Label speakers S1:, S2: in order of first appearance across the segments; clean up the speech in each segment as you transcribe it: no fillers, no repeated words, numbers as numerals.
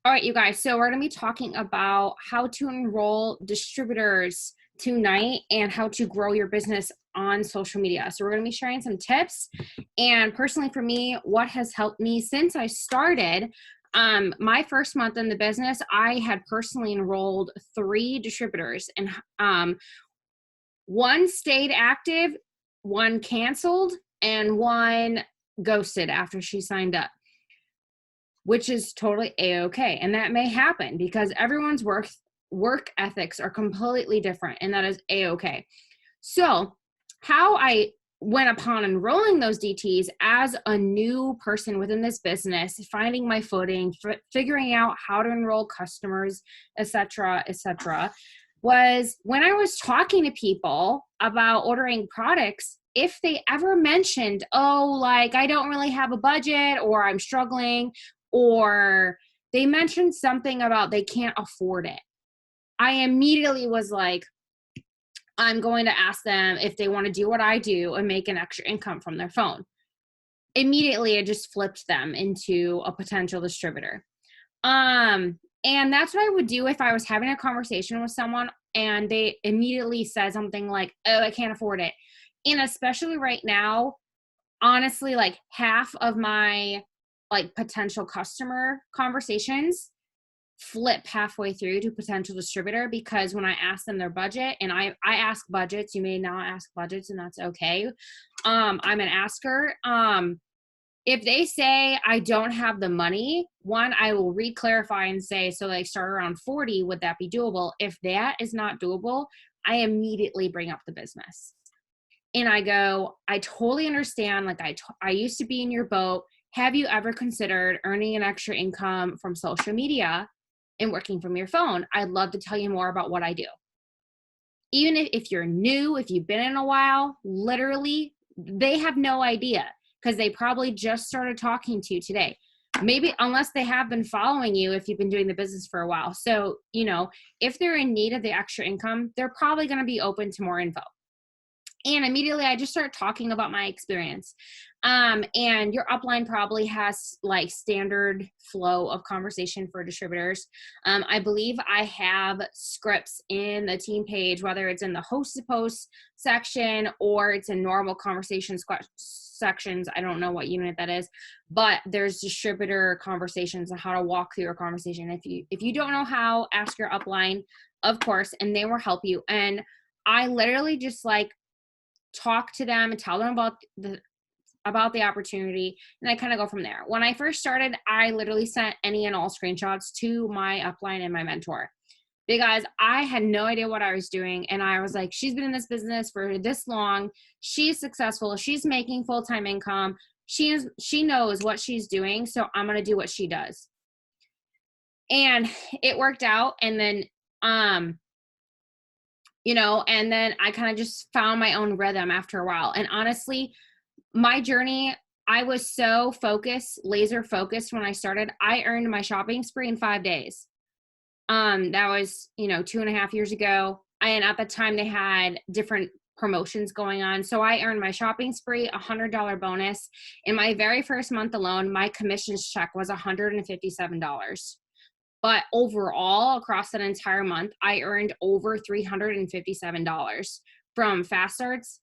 S1: All right, you guys. So we're going to be talking about how to enroll distributors tonight and how to grow your business on social media. So we're going to be sharing some tips. And personally, for me, what has helped me since I started my first month in the business, I had personally enrolled 3 distributors, and one stayed active, one canceled, and one ghosted after she signed up, which is totally a-okay. And that may happen because everyone's work ethics are completely different, and that is a-okay. So how I went upon enrolling those DTs as a new person within this business, finding my footing, figuring out how to enroll customers, etc., was when I was talking to people about ordering products, if they ever mentioned, oh, like I don't really have a budget, or I'm struggling, or they mentioned something about they can't afford it, I immediately was like, I'm going to ask them if they want to do what I do and make an extra income from their phone. Immediately, it just flipped them into a potential distributor. And that's what I would do if I was having a conversation with someone and they immediately said something like, oh, I can't afford it. And especially right now, honestly, like half of my potential customer conversations flip halfway through to potential distributor, because when I ask them their budget, and I ask budgets, you may not ask budgets, and that's okay. I'm an asker. If they say I don't have the money, one, I will re-clarify and say, so they start around 40, would that be doable? If that is not doable, I immediately bring up the business. And I go, I totally understand. Like I used to be in your boat. Have you ever considered earning an extra income from social media and working from your phone? I'd love to tell you more about what I do. Even if you're new, if you've been in a while, literally, they have no idea because they probably just started talking to you today. Maybe unless they have been following you if you've been doing the business for a while. So, if they're in need of the extra income, they're probably going to be open to more info. And immediately I just start talking about my experience. And your upline probably has like standard flow of conversation for distributors. I believe I have scripts in the team page, whether it's in the host to post section or it's in normal conversation sections. I don't know what unit that is, but there's distributor conversations and how to walk through a conversation. If you don't know how, ask your upline, of course, and they will help you. And I literally just talk to them and tell them about the opportunity, and I kind of go from there. When I first started, I literally sent any and all screenshots to my upline and my mentor, because I had no idea what I was doing. And I was like, she's been in this business for this long, she's successful, she's making full-time income, she knows what she's doing, so I'm going to do what she does. And it worked out. And then and then I kind of just found my own rhythm after a while. And honestly, my journey, I was so laser focused when I started. I earned my shopping spree in 5 days. That was, 2.5 years ago. And at the time they had different promotions going on. So I earned my shopping spree, $100 bonus. In my very first month alone, my commissions check was $157. But overall, across that entire month, I earned over $357 from fast starts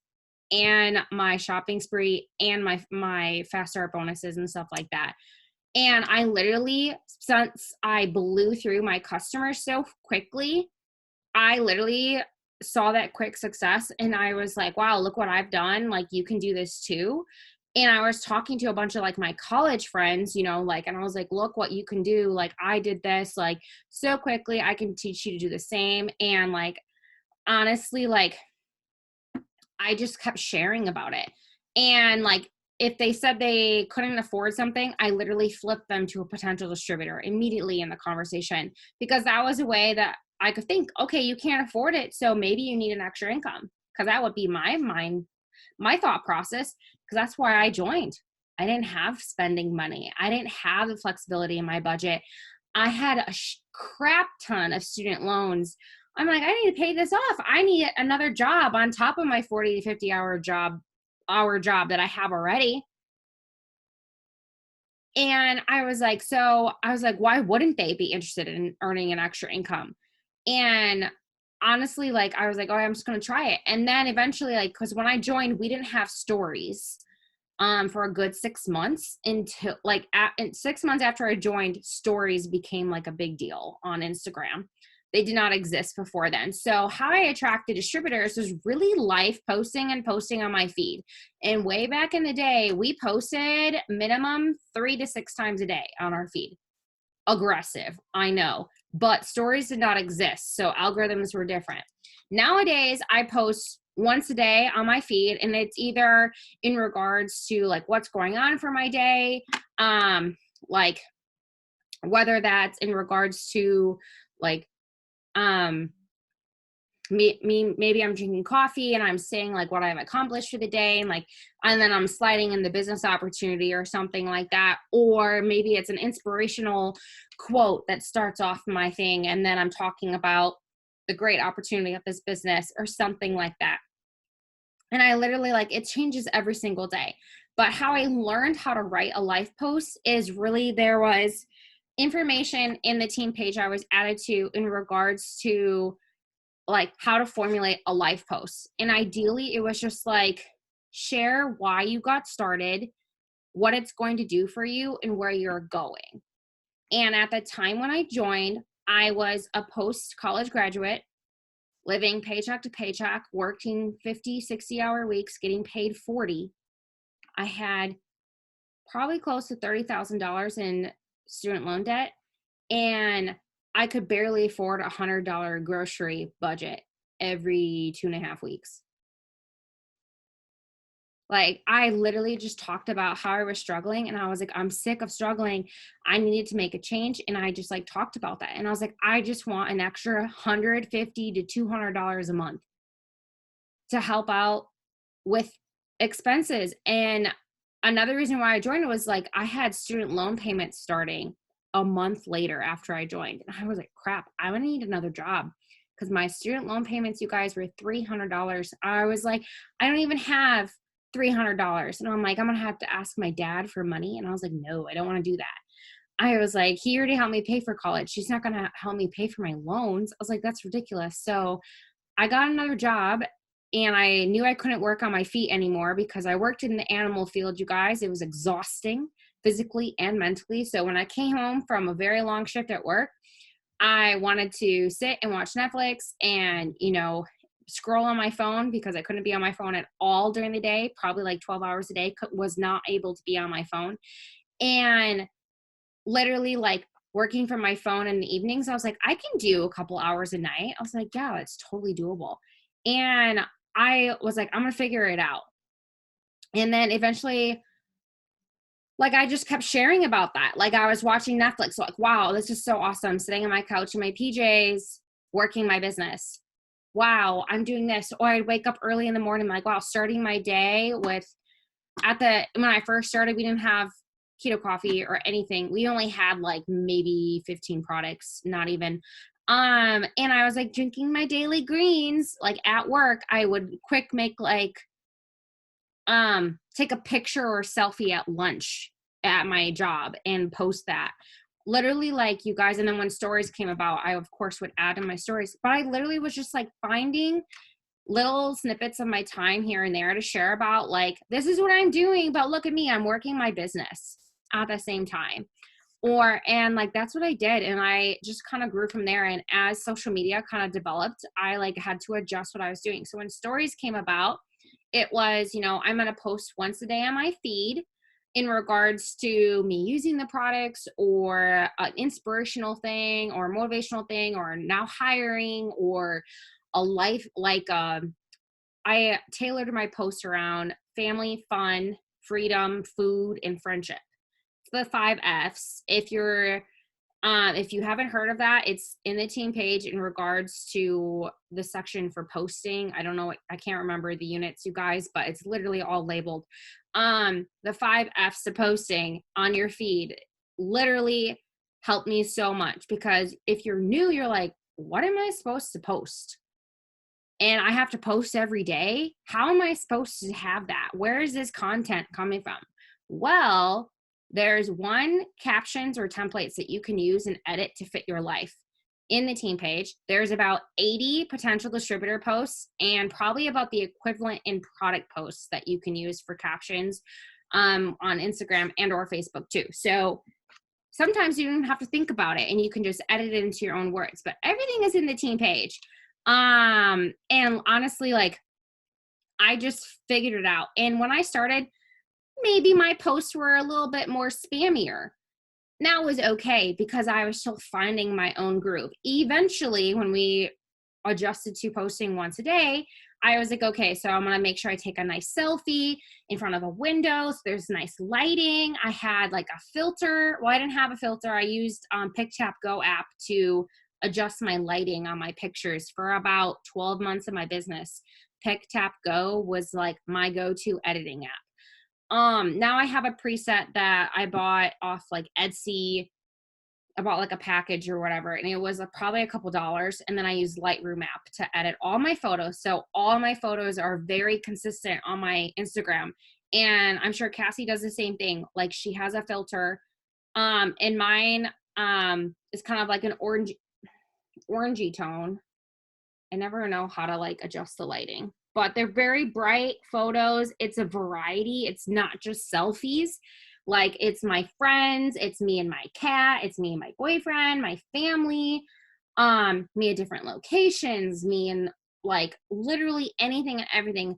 S1: and my shopping spree and my fast start bonuses and stuff like that. And I literally, since I blew through my customers so quickly, I literally saw that quick success and I was like, wow, look what I've done. Like, you can do this too. And I was talking to a bunch of my college friends, and I was like, look what you can do. Like, I did this so quickly, I can teach you to do the same. And honestly, I just kept sharing about it. And if they said they couldn't afford something, I literally flipped them to a potential distributor immediately in the conversation, because that was a way that I could think, okay, you can't afford it, so maybe you need an extra income. Because that would be my thought process, because that's why I joined. I didn't have spending money. I didn't have the flexibility in my budget. I had a crap ton of student loans. I'm like, I need to pay this off. I need another job on top of my 40 to 50 hour job that I have already. And I was like, why wouldn't they be interested in earning an extra income? And honestly, like, I was like, oh, I'm just going to try it. And then eventually, like, because when I joined, we didn't have stories for a good 6 months until like 6 months after I joined, stories became like a big deal on Instagram. They did not exist before then. So how I attracted distributors was really live posting and posting on my feed. And way back in the day, we posted minimum 3 to 6 times a day on our feed. Aggressive, I know, but stories did not exist. So algorithms were different. Nowadays, I post once a day on my feed, and it's either in regards to like what's going on for my day, like whether that's in regards to like um maybe I'm drinking coffee and I'm saying like what I've accomplished for the day, and then I'm sliding in the business opportunity or something like that. Or maybe it's an inspirational quote that starts off my thing, and then I'm talking about the great opportunity of this business or something like that. And I literally, like, it changes every single day. But how I learned how to write a life post is really, there was information in the team page I was added to in regards to like how to formulate a life post. And ideally, it was just like, share why you got started, what it's going to do for you, and where you're going. And at the time when I joined, I was a post college graduate, living paycheck to paycheck, working 50, 60-hour weeks, getting paid 40. I had probably close to $30,000 in student loan debt, and I could barely afford a $100 grocery budget every 2.5 weeks. Like, I literally just talked about how I was struggling, and I was like, I'm sick of struggling. I needed to make a change. And I just like talked about that. And I was like, I just want an extra $150 to $200 a month to help out with expenses. And another reason why I joined was like, I had student loan payments starting a month later after I joined. And I was like, crap, I'm going to need another job because my student loan payments, you guys, were $300. I was like, I don't even have $300. And I'm like, I'm going to have to ask my dad for money. And I was like, no, I don't want to do that. I was like, he already helped me pay for college. She's not going to help me pay for my loans. I was like, that's ridiculous. So I got another job, and I knew I couldn't work on my feet anymore because I worked in the animal field, you guys. It was exhausting physically and mentally. So when I came home from a very long shift at work, I wanted to sit and watch Netflix and, scroll on my phone because I couldn't be on my phone at all during the day, probably like 12 hours a day, was not able to be on my phone. And literally, like, working from my phone in the evenings, I was like, I can do a couple hours a night. I was like, yeah, that's totally doable. And I was like, I'm going to figure it out. And then eventually, like, I just kept sharing about that. Like, I was watching Netflix, like, wow, this is so awesome. Sitting on my couch in my PJs, working my business. Wow, I'm doing this. Or I'd wake up early in the morning, like, wow, starting my day with, when I first started, we didn't have keto coffee or anything. We only had like maybe 15 products, not even. And I was like drinking my daily greens, like at work. I would quick make like, take a picture or selfie at lunch at my job and post that. Literally, like, you guys. And then when stories came about, I of course would add in my stories, but I literally was just like finding little snippets of my time here and there to share about, like, this is what I'm doing, but look at me, I'm working my business at the same time. And like, that's what I did. And I just kind of grew from there. And as social media kind of developed, I like had to adjust what I was doing. So when stories came about, it was, I'm going to post once a day on my feed in regards to me using the products, or an inspirational thing or motivational thing, or now hiring, or a life, like, I tailored my post around family, fun, freedom, food, and friendship. The 5 F's. If you haven't heard of that, it's in the team page in regards to the section for posting. I don't know, I can't remember the units, you guys, but it's literally all labeled. The 5 F's to posting on your feed literally helped me so much, because if you're new, you're like, what am I supposed to post? And I have to post every day. How am I supposed to have that? Where is this content coming from? Well, There's one captions or templates that you can use and edit to fit your life. In the team page, there's about 80 potential distributor posts and probably about the equivalent in product posts that you can use for captions on Instagram and or Facebook too. So sometimes you don't have to think about it and you can just edit it into your own words, but everything is in the team page. And honestly, like, I just figured it out. And when I started, maybe my posts were a little bit more spammier. Now was okay because I was still finding my own groove. Eventually, when we adjusted to posting once a day, I was like, okay, so I'm gonna make sure I take a nice selfie in front of a window. So there's nice lighting. I had like a filter. Well, I didn't have a filter. I used PicTap Go app to adjust my lighting on my pictures for about 12 months of my business. PicTap Go was like my go-to editing app. Now I have a preset that I bought off like Etsy. I bought like a package or whatever, and it was probably a couple dollars. And then I use Lightroom app to edit all my photos. So all my photos are very consistent on my Instagram. And I'm sure Cassie does the same thing. Like, she has a filter. And mine is kind of like an orangey tone. I never know how to like adjust the lighting, but they're very bright photos. It's a variety. It's not just selfies. Like, it's my friends, it's me and my cat, it's me and my boyfriend, my family, me at different locations, me and like literally anything and everything.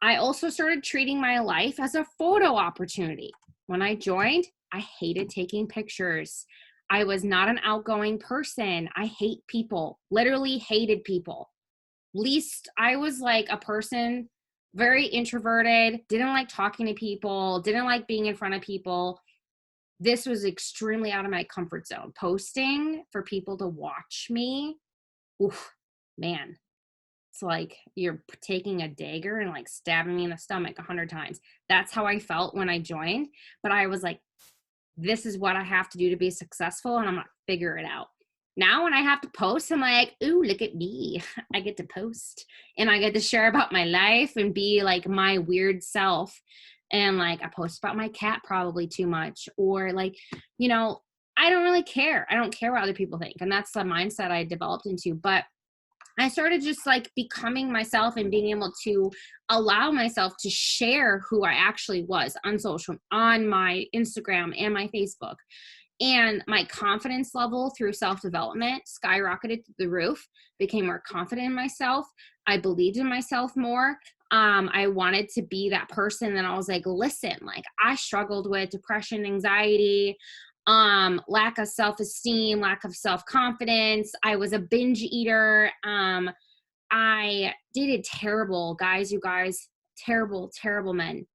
S1: I also started treating my life as a photo opportunity. When I joined, I hated taking pictures. I was not an outgoing person. I hate people, literally hated people. Least I was like a person, very introverted, didn't like talking to people, didn't like being in front of people. This was extremely out of my comfort zone. Posting for people to watch me, oof, man, it's like you're taking a dagger and like stabbing me in the stomach 100 times. That's how I felt when I joined. But I was like, this is what I have to do to be successful, and I'm gonna figure it out. Now when I have to post, I'm like, ooh, look at me. I get to post and I get to share about my life and be like my weird self. And like, I post about my cat probably too much, or like, you know, I don't really care. I don't care what other people think. And that's the mindset I developed into. But I started just like becoming myself and being able to allow myself to share who I actually was on my Instagram and my Facebook. And my confidence level through self-development skyrocketed through the roof, became more confident in myself. I believed in myself more. I wanted to be that person. And I was like, listen, like, I struggled with depression, anxiety, lack of self-esteem, lack of self-confidence. I was a binge eater. I dated terrible guys, you guys, terrible, terrible men.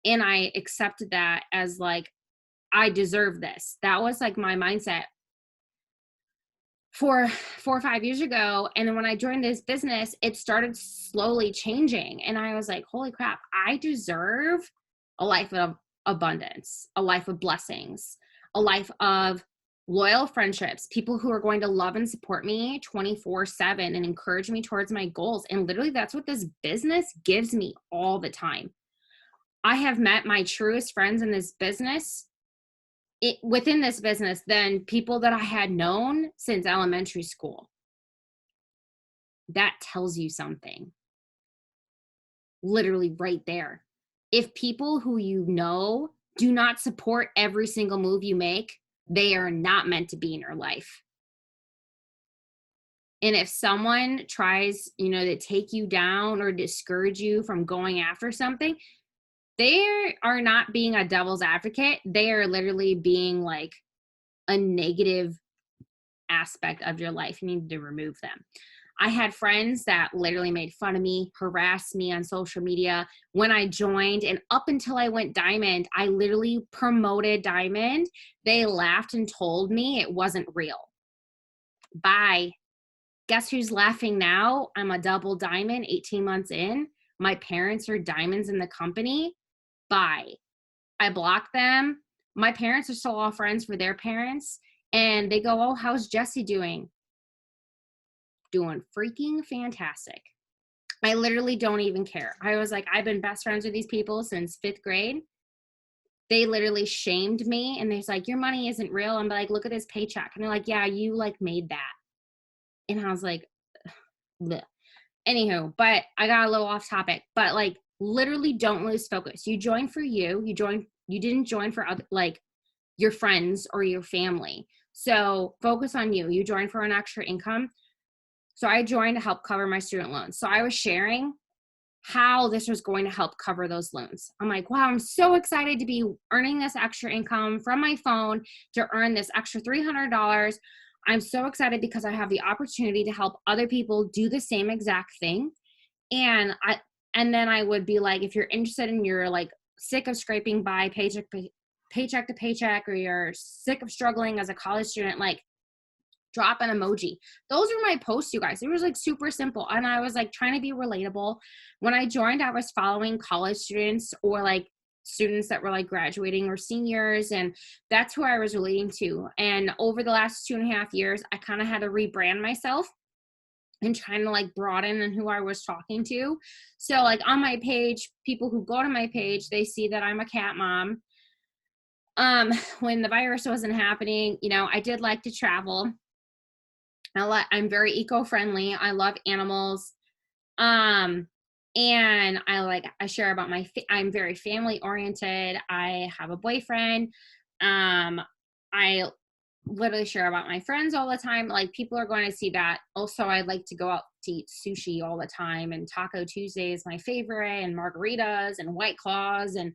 S1: And I accepted that as like, I deserve this. That was like my mindset 4 or 5 years ago. And then when I joined this business, it started slowly changing. And I was like, holy crap, I deserve a life of abundance, a life of blessings, a life of loyal friendships, people who are going to love and support me 24/7 and encourage me towards my goals. And literally, that's what this business gives me all the time. I have met my truest friends in this business, within this business, than people that I had known since elementary school. That tells you something. Literally right there. If people who you know do not support every single move you make, they are not meant to be in your life. And if someone tries, to take you down or discourage you from going after something, they are not being a devil's advocate. They are literally being like a negative aspect of your life. You need to remove them. I had friends that literally made fun of me, harassed me on social media when I joined. And up until I went diamond, I literally promoted diamond. They laughed and told me it wasn't real. Bye. Guess who's laughing now? I'm a double diamond 18 months in. My parents are diamonds in the company. Bye. I blocked them. My parents are still all friends with their parents. And they go, oh, how's Jesse doing? Doing freaking fantastic. I literally don't even care. I was like, I've been best friends with these people since 5th grade. they literally shamed me, and they're like, your money isn't real. I'm like, look at this paycheck. And they're like, yeah, you like made that. And I was like, bleh. Anywho, but I got a little off topic, but like literally don't lose focus. You joined for you didn't join for other, like your friends or your family. So focus on you. You joined for an extra income. So I joined to help cover my student loans. So I was sharing how this was going to help cover those loans. I'm like, wow, I'm so excited to be earning this extra income from my phone to earn this extra $300. I'm so excited because I have the opportunity to help other people do the same exact thing. And then I would be like, if you're interested and you're like sick of scraping by paycheck to paycheck, or you're sick of struggling as a college student, like drop an emoji. Those were my posts, you guys. It was like super simple. And I was like trying to be relatable. When I joined, I was following college students or like students that were like graduating or seniors. And that's who I was relating to. And over the last 2.5 years, I kind of had to rebrand myself and trying to like broaden in who I was talking to. So like on my page, people who go to my page, they see that I'm a cat mom. When the virus wasn't happening, you know, I did like to travel. I'm very eco-friendly. I love animals. And I share about I'm very family oriented. I have a boyfriend. I literally share about my friends all the time. Like people are going to see that. Also, I like to go out to eat sushi all the time, and Taco Tuesday is my favorite, and margaritas and White Claws. And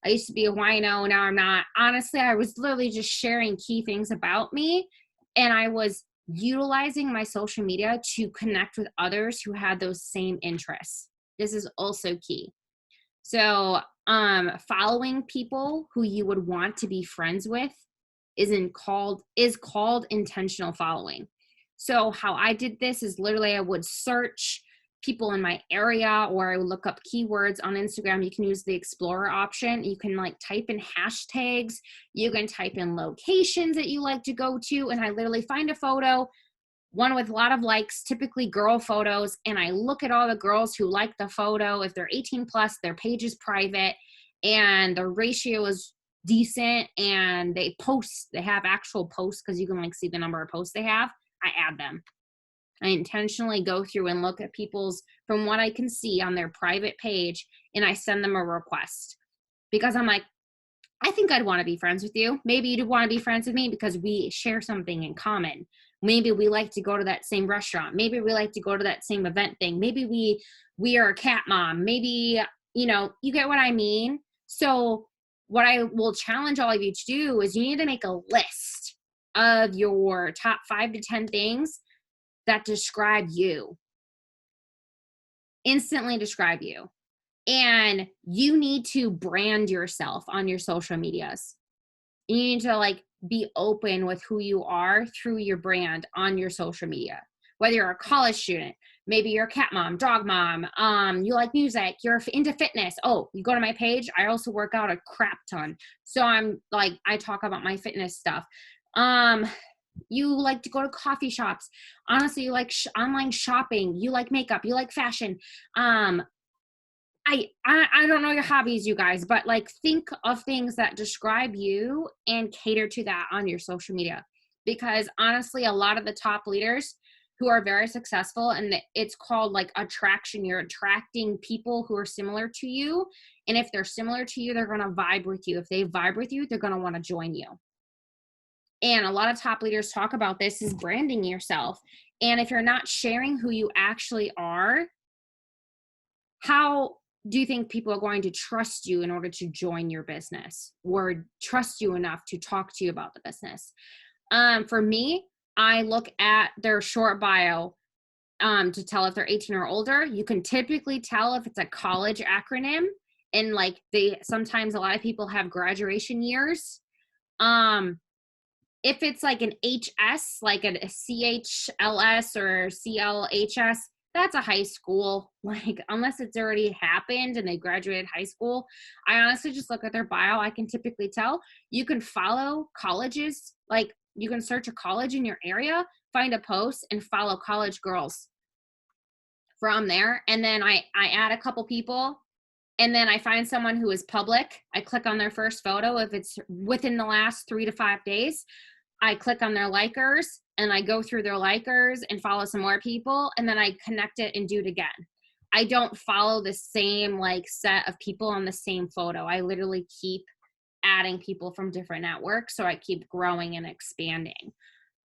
S1: I used to be a wino. Now I'm not. Honestly, I was literally just sharing key things about me, and I was utilizing my social media to connect with others who had those same interests. This is also key. So, following people who you would want to be friends with is called intentional following. So how I did this is literally I would search people in my area, or I would look up keywords on Instagram. You can use the Explorer option. You can like type in hashtags. You can type in locations that you like to go to. And I literally find a photo, one with a lot of likes, typically girl photos. And I look at all the girls who like the photo. If they're 18 plus, their page is private and the ratio is decent, and they have actual posts, because you can like see the number of posts they have. I add them. I intentionally go through and look at people's, from what I can see on their private page, and I send them a request, because I'm like, I think I'd want to be friends with you. Maybe you'd want to be friends with me because we share something in common. Maybe we like to go to that same restaurant. Maybe we like to go to that same event thing. Maybe we are a cat mom. Maybe, you know, you get what I mean? So what I will challenge all of you to do is you need to make a list of your top 5 to 10 things that describe you, instantly describe you. And you need to brand yourself on your social medias. You need to like be open with who you are through your brand on your social media. Whether you're a college student, maybe you're a cat mom, dog mom, you like music, you're into fitness. Oh, you go to my page. I also work out a crap ton. So I talk about my fitness stuff. You like to go to coffee shops. Honestly, you like online shopping. You like makeup. You like fashion. I don't know your hobbies, you guys, but like think of things that describe you and cater to that on your social media. Because honestly, a lot of the top leaders who are very successful, and it's called like attraction. You're attracting people who are similar to you. And if they're similar to you, they're going to vibe with you. If they vibe with you, they're going to want to join you. And a lot of top leaders talk about this is branding yourself. And if you're not sharing who you actually are, how do you think people are going to trust you in order to join your business or trust you enough to talk to you about the business? For me, I look at their short bio to tell if they're 18 or older. You can typically tell if it's a college acronym, and like sometimes a lot of people have graduation years. If it's like an HS, like a CHLS or CLHS, that's a high school. Like, unless it's already happened and they graduated high school, I honestly just look at their bio. I can typically tell. You can follow colleges. Like, you can search a college in your area, find a post, and follow college girls from there. And then I add a couple people And then I find someone who is public. I click on their first photo. If it's within the last 3 to 5 days, I click on their likers and I go through their likers and follow some more people. And then I connect it and do it again. I don't follow the same like set of people on the same photo. I literally keep adding people from different networks. So I keep growing and expanding.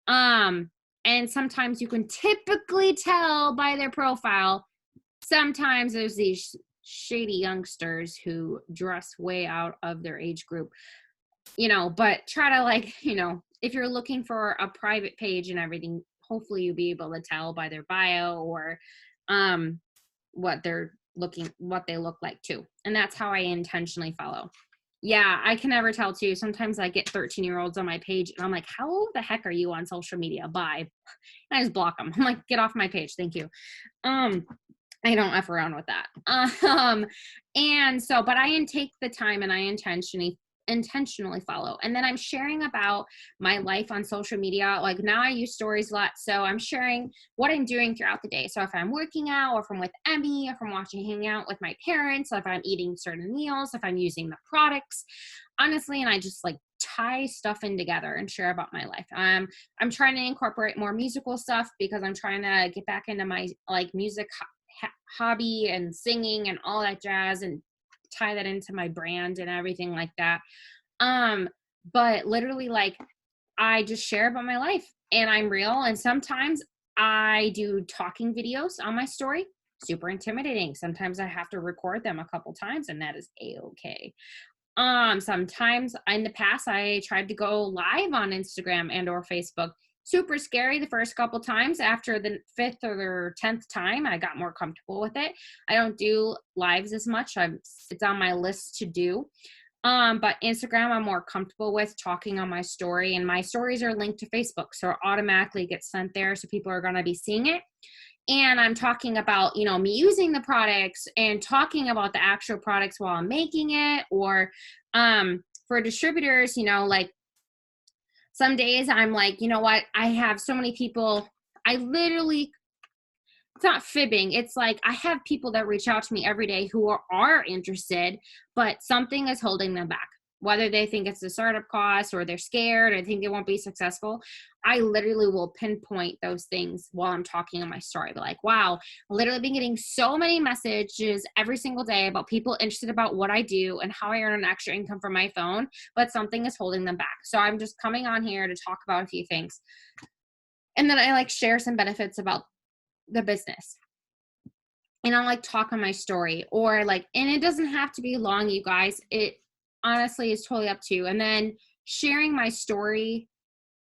S1: And sometimes you can typically tell by their profile. Sometimes there's these shady youngsters who dress way out of their age group, but try to like, if you're looking for a private page and everything, hopefully you'll be able to tell by their bio or what they look like too. And that's how I intentionally follow. Yeah, I can never tell too. Sometimes I get 13-year-olds on my page and I'm like, how the heck are you on social media? Bye. And I just block them. I'm like, get off my page. Thank you. I don't F around with that. And so, but I take the time and I intentionally follow. And then I'm sharing about my life on social media. Like now I use stories a lot. So I'm sharing what I'm doing throughout the day. So if I'm working out or if I'm with Emmy, if I'm hanging out with my parents, if I'm eating certain meals, if I'm using the products, honestly, and I just like tie stuff in together and share about my life. I'm trying to incorporate more musical stuff because I'm trying to get back into my like music hobby and singing and all that jazz and tie that into my brand and everything like that. But literally like I just share about my life and I'm real. And sometimes I do talking videos on my story. Super intimidating. Sometimes I have to record them a couple times and that is a-okay. Sometimes in the past I tried to go live on Instagram and or Facebook. Super scary the first couple times. After the 5th or 10th time, I got more comfortable with it. I don't do lives as much. It's on my list to do. But Instagram, I'm more comfortable with talking on my story, and my stories are linked to Facebook, so it automatically gets sent there, so people are going to be seeing it. And I'm talking about, me using the products and talking about the actual products while I'm making it, or for distributors, like some days I'm like, you know what? I have so many people. It's not fibbing. It's like I have people that reach out to me every day who are interested, but something is holding them back. Whether they think it's the startup cost or they're scared or think it won't be successful. I literally will pinpoint those things while I'm talking on my story. But like, wow, I literally been getting so many messages every single day about people interested about what I do and how I earn an extra income from my phone, but something is holding them back. So I'm just coming on here to talk about a few things. And then I like share some benefits about the business. And I'll like talk on my story or like, and it doesn't have to be long, you guys. It honestly is totally up to you. And then sharing my story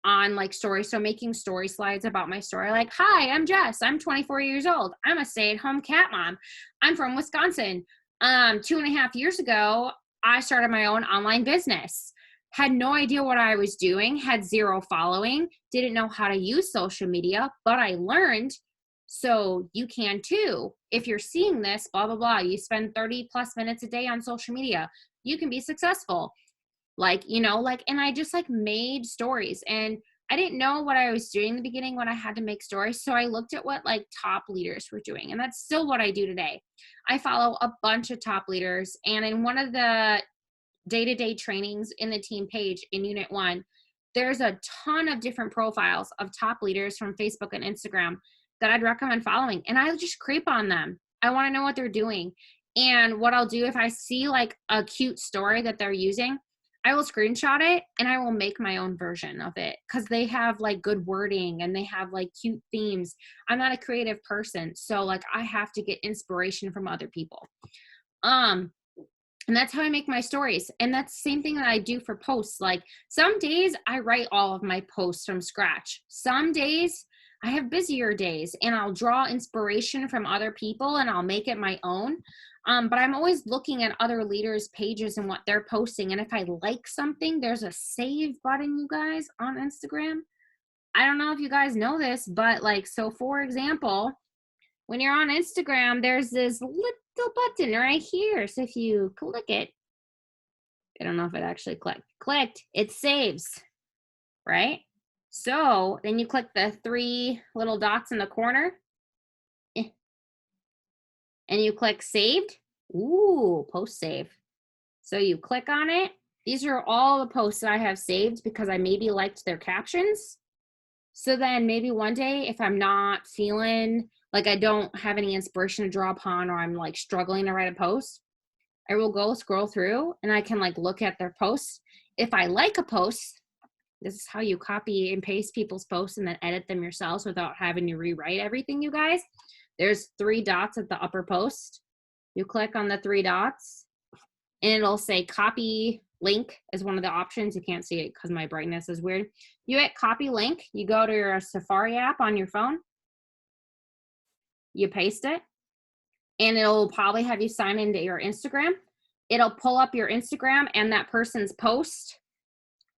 S1: on like stories. So making story slides about my story. Like, hi, I'm Jess. I'm 24 years old. I'm a stay-at-home cat mom. I'm from Wisconsin. 2.5 years ago, I started my own online business. Had no idea what I was doing, had zero following, didn't know how to use social media, but I learned. So you can too. If you're seeing this, blah, blah, blah, you spend 30 plus minutes a day on social media, you can be successful. And I just like made stories, and I didn't know what I was doing in the beginning when I had to make stories. So I looked at what like top leaders were doing, and that's still what I do today. I follow a bunch of top leaders, and in one of the day-to-day trainings in the team page in Unit 1, there's a ton of different profiles of top leaders from Facebook and Instagram that I'd recommend following. And I just creep on them. I want to know what they're doing. And what I'll do if I see like a cute story that they're using, I will screenshot it and I will make my own version of it because they have like good wording and they have like cute themes. I'm not a creative person. So like I have to get inspiration from other people. And that's how I make my stories. And that's the same thing that I do for posts. Like some days I write all of my posts from scratch. Some days I have busier days and I'll draw inspiration from other people and I'll make it my own. But I'm always looking at other leaders' pages and what they're posting. And if I like something, there's a save button, you guys, on Instagram. I don't know if you guys know this, but like, so for example, when you're on Instagram, there's this little button right here. So if you click it, I don't know if it actually clicked, it saves, right? So then you click the 3 little dots in the corner and you click saved. Ooh, post save. So you click on it. These are all the posts that I have saved because I maybe liked their captions. So then maybe one day if I'm not feeling like I don't have any inspiration to draw upon, or I'm like struggling to write a post, I will go scroll through and I can like look at their posts. If I like a post, this is how you copy and paste people's posts and then edit them yourselves without having to rewrite everything, you guys. There's 3 dots at the upper post. You click on the 3 dots and it'll say copy link as one of the options. You can't see it because my brightness is weird. You hit copy link, you go to your Safari app on your phone, you paste it, and it'll probably have you sign into your Instagram. It'll pull up your Instagram and that person's post,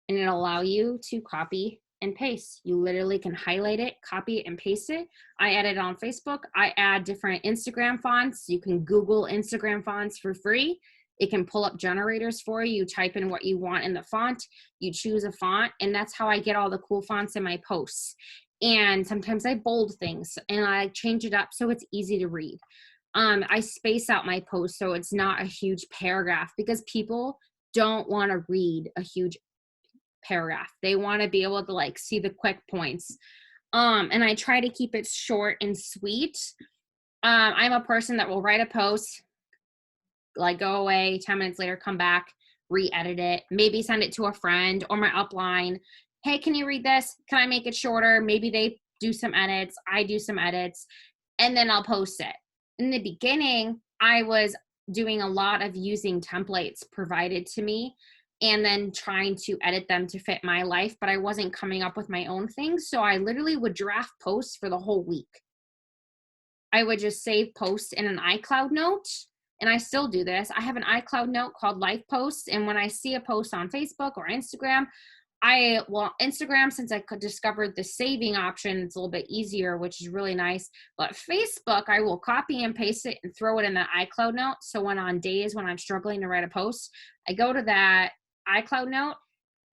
S1: and it'll allow you to copy and paste. You literally can highlight it, copy it, and paste it. I add it on Facebook. I add different Instagram fonts. You can Google Instagram fonts for free. It can pull up generators for you. You type in what you want in the font, you choose a font, and that's how I get all the cool fonts in my posts. And sometimes I bold things and I change it up so it's easy to read. I space out my posts so it's not a huge paragraph, because people don't want to read a huge paragraph. They want to be able to like see the quick points. And I try to keep it short and sweet. I'm a person that will write a post, like go away, 10 minutes later, come back, re-edit it, maybe send it to a friend or my upline. Hey, can you read this? Can I make it shorter? Maybe they do some edits, I do some edits, and then I'll post it. In the beginning, I was doing a lot of using templates provided to me and then trying to edit them to fit my life, but I wasn't coming up with my own things. So I literally would draft posts for the whole week. I would just save posts in an iCloud note, and I still do this. I have an iCloud note called Life Posts, and when I see a post on Facebook or Instagram, Instagram, since I discovered the saving option, it's a little bit easier, which is really nice. But Facebook, I will copy and paste it and throw it in the iCloud note. So when on days when I'm struggling to write a post, I go to that iCloud note.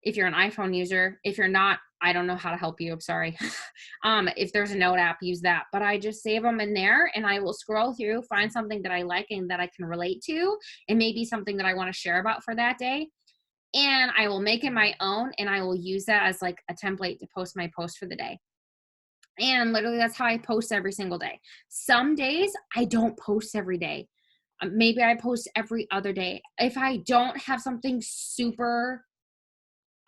S1: If you're an iPhone user, if you're not, I don't know how to help you. I'm sorry. If there's a note app, use that. But I just save them in there, and I will scroll through, find something that I like and that I can relate to, and maybe something that I want to share about for that day. And I will make it my own, and I will use that as like a template to post my post for the day. And literally that's how I post every single day. Some days I don't post every day. Maybe I post every other day. If I don't have something super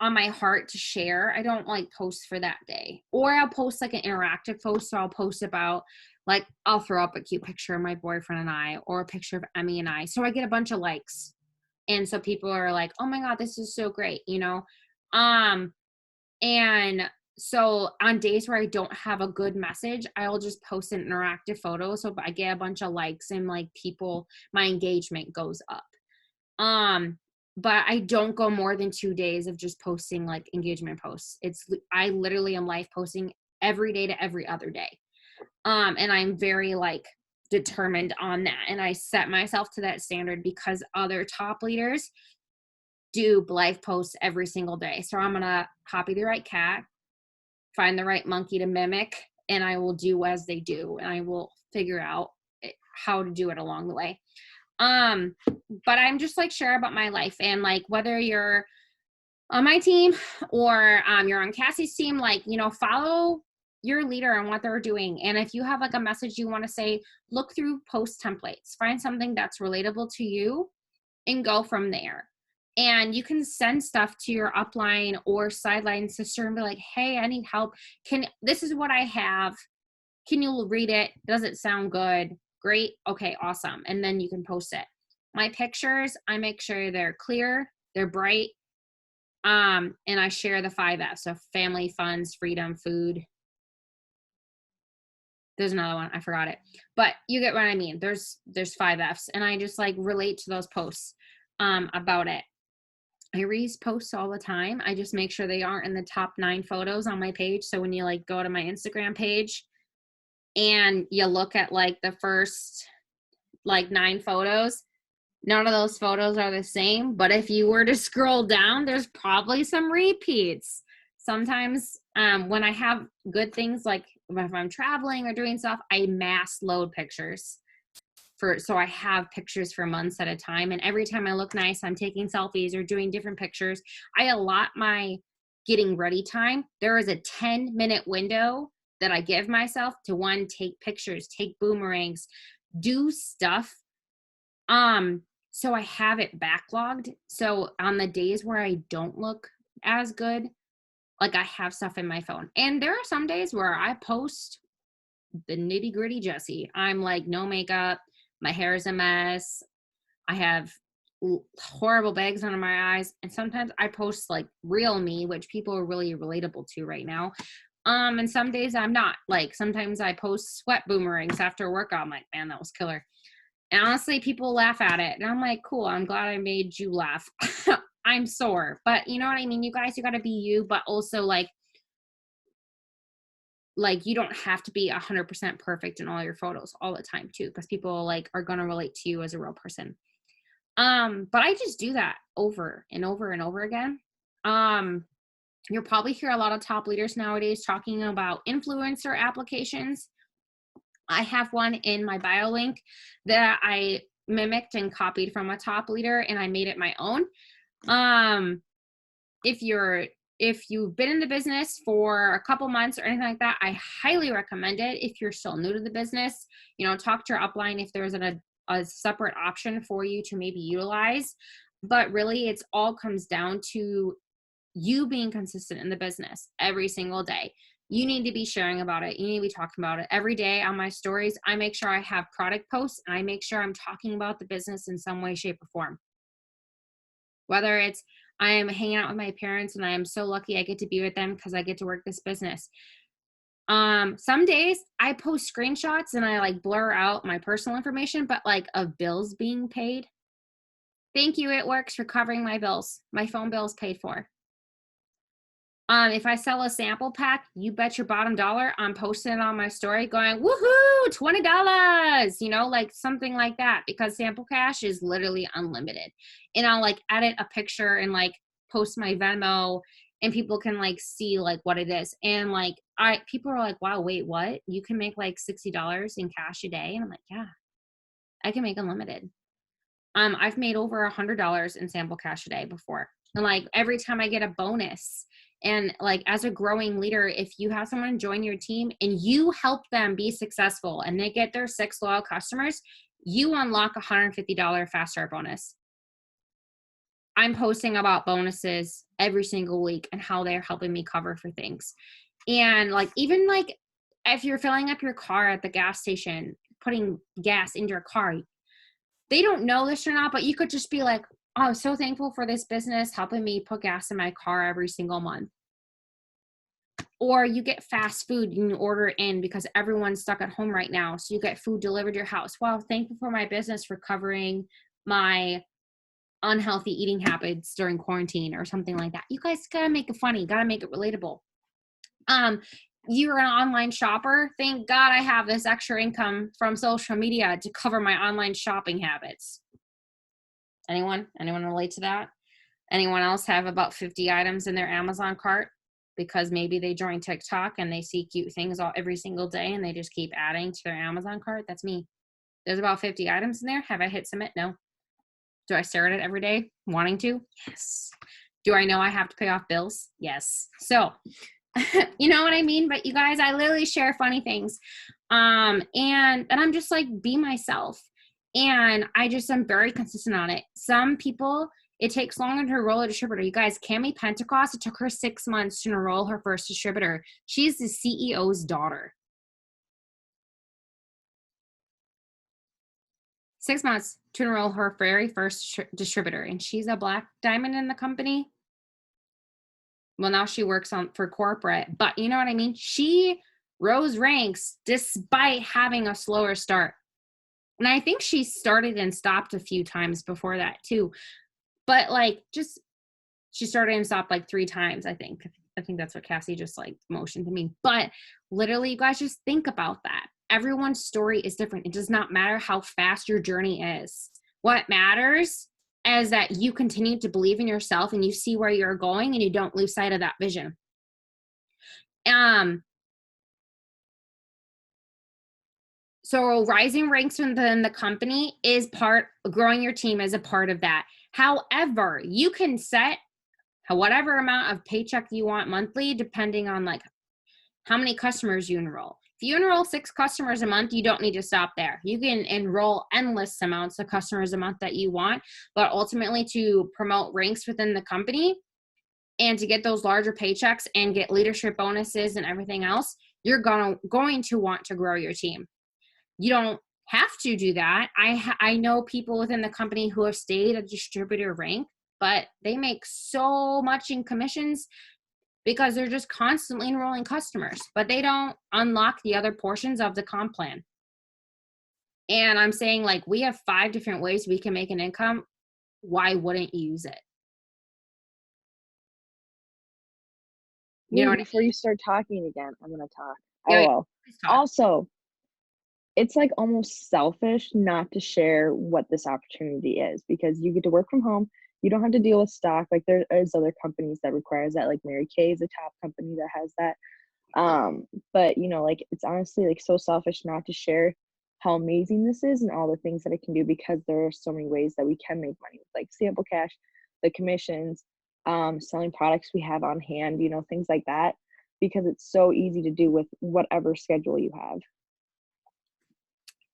S1: on my heart to share, I don't like post for that day. Or I'll post like an interactive post. So I'll post about, like, I'll throw up a cute picture of my boyfriend and I, or a picture of Emmy and I. So I get a bunch of likes. And so people are like, oh my God, this is so great, you know? And so on days where I don't have a good message, I'll just post an interactive photo. So I get a bunch of likes and like people, my engagement goes up. But I don't go more than 2 days of just posting like engagement posts. I literally am live posting every day to every other day. And I'm very like determined on that. And I set myself to that standard because other top leaders do live posts every single day. So I'm going to copy the right cat, find the right monkey to mimic, and I will do as they do. And I will figure out how to do it along the way. But I'm just like share about my life, and like whether you're on my team or you're on Cassie's team, like, you know, follow your leader and what they're doing. And if you have like a message you want to say, look through post templates, find something that's relatable to you and go from there. And you can send stuff to your upline or sideline sister and be like, hey, I need help. This is what I have. Can you read it? Does it sound good? Great. Okay, awesome. And then you can post it. My pictures, I make sure they're clear, they're bright. And I share the 5 F's. So family, funds, freedom, food. There's another one. I forgot it. But you get what I mean. There's 5 F's. And I just like relate to those posts about it. I reuse posts all the time. I just make sure they aren't in the top 9 photos on my page. So when you like go to my Instagram page and you look at like the first like 9 photos, none of those photos are the same. But if you were to scroll down, there's probably some repeats. Sometimes when I have good things, like if I'm traveling or doing stuff, I mass load pictures so I have pictures for months at a time. And every time I look nice, I'm taking selfies or doing different pictures. I allot my getting ready time. There is a 10-minute window that I give myself to one, take pictures, take boomerangs, do stuff. So I have it backlogged. So on the days where I don't look as good, like I have stuff in my phone. And there are some days where I post the nitty gritty Jessie. I'm like, no makeup, my hair is a mess, I have horrible bags under my eyes, and sometimes I post like real me, which people are really relatable to right now. And some days I'm not. Like sometimes I post sweat boomerangs after a workout. I'm like, man, that was killer. And honestly, people laugh at it, and I'm like, cool. I'm glad I made you laugh. I'm sore, but you know what I mean. You guys, you got to be you, but also like you don't have to be 100% perfect in all your photos all the time too, because people like are going to relate to you as a real person. But I just do that over and over and over again. You'll probably hear a lot of top leaders nowadays talking about influencer applications. I have one in my bio link that I mimicked and copied from a top leader, and I made it my own. If you've been in the business for a couple months or anything like that, I highly recommend it. If you're still new to the business, talk to your upline if there's a separate option for you to maybe utilize. But really, it's all comes down to you being consistent in the business every single day. You need to be sharing about it. You need to be talking about it every day on my stories. I make sure I have product posts, and I make sure I'm talking about the business in some way, shape, or form. Whether it's I am hanging out with my parents and I am so lucky I get to be with them because I get to work this business. Some days I post screenshots and I like blur out my personal information, but like of bills being paid. Thank you. It works for covering my bills. My phone bill is paid for. If I sell a sample pack, you bet your bottom dollar I'm posting it on my story going, woohoo, $20, like something like that, because sample cash is literally unlimited. And I'll like edit a picture and like post my Venmo, and people can like see like what it is. And like people are like, wow, wait, what? You can make like $60 in cash a day? And I'm like, yeah, I can make unlimited. I've made over $100 in sample cash a day before. And like every time I get a bonus, and like as a growing leader, if you have someone join your team and you help them be successful and they get their 6 loyal customers, you unlock $150 fast start bonus. I'm posting about bonuses every single week and how they're helping me cover for things. And like, even like if you're filling up your car at the gas station, putting gas into your car, they don't know this or not, but you could just be like, oh, I'm so thankful for this business helping me put gas in my car every single month. Or you get fast food and you order in because everyone's stuck at home right now. So you get food delivered to your house. Wow, thankful for my business for covering my unhealthy eating habits during quarantine or something like that. You guys gotta make it funny, gotta make it relatable. You're an online shopper. Thank God I have this extra income from social media to cover my online shopping habits. Anyone relate to that? Anyone else have about 50 items in their Amazon cart because maybe they join TikTok and they see cute things every single day and they just keep adding to their Amazon cart? That's me. There's about 50 items in there. Have I hit submit? No. Do I stare at it every day wanting to? Yes. Do I know I have to pay off bills? Yes. So, you know what I mean? But you guys, I literally share funny things. And I'm just like, be myself. And I'm very consistent on it. Some people, it takes longer to enroll a distributor. You guys, Cami Pentecost, it took her 6 months to enroll her first distributor. She's the CEO's daughter. 6 months to enroll her very first distributor. And she's a black diamond in the company. Well, now she works for corporate, but you know what I mean? She rose ranks despite having a slower start. And I think she started and stopped a few times before that too. But like, she started and stopped like 3 times, I think. I think that's what Cassie just like motioned to me. But literally, you guys just think about that. Everyone's story is different. It does not matter how fast your journey is. What matters is that you continue to believe in yourself and you see where you're going and you don't lose sight of that vision. So rising ranks within the company is growing your team is a part of that. However, you can set whatever amount of paycheck you want monthly, depending on like how many customers you enroll. If you enroll 6 customers a month, you don't need to stop there. You can enroll endless amounts of customers a month that you want, but ultimately to promote ranks within the company and to get those larger paychecks and get leadership bonuses and everything else, you're going to want to grow your team. You don't have to do that. I know people within the company who have stayed at distributor rank, but they make so much in commissions because they're just constantly enrolling customers, but they don't unlock the other portions of the comp plan. And I'm saying, like, we have 5 different ways we can make an income. Why wouldn't you use it? You know what
S2: Before
S1: I mean?
S2: you start talking again, I'm gonna talk.
S1: Yeah, yeah,
S2: LOL.
S1: please talk.
S2: Also, it's like almost selfish not to share what this opportunity is because you get to work from home. You don't have to deal with stock. Like there is other companies that requires that. Like Mary Kay is a top company that has that. But you know, like it's honestly like so selfish not to share how amazing this is and all the things that it can do because there are so many ways that we can make money with like sample cash, the commissions, selling products we have on hand, you know, things like that, because it's so easy to do with whatever schedule you have.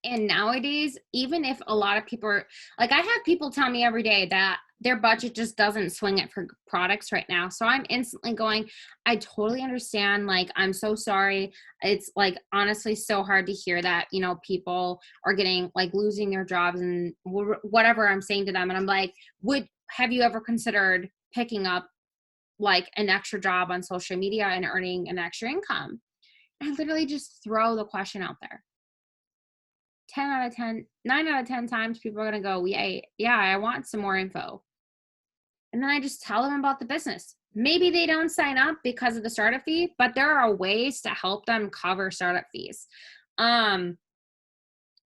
S1: And nowadays, even if a lot of people are like, I have people tell me every day that their budget just doesn't swing it for products right now. So I'm instantly going, I totally understand. Like, I'm so sorry. It's like honestly so hard to hear that, you know, people are getting like losing their jobs and whatever I'm saying to them. And I'm like, have you ever considered picking up like an extra job on social media and earning an extra income? And I literally just throw the question out there. 10 out of 10, 9 out of 10 times people are going to go, yeah, I want some more info. And then I just tell them about the business. Maybe they don't sign up because of the startup fee, but there are ways to help them cover startup fees. And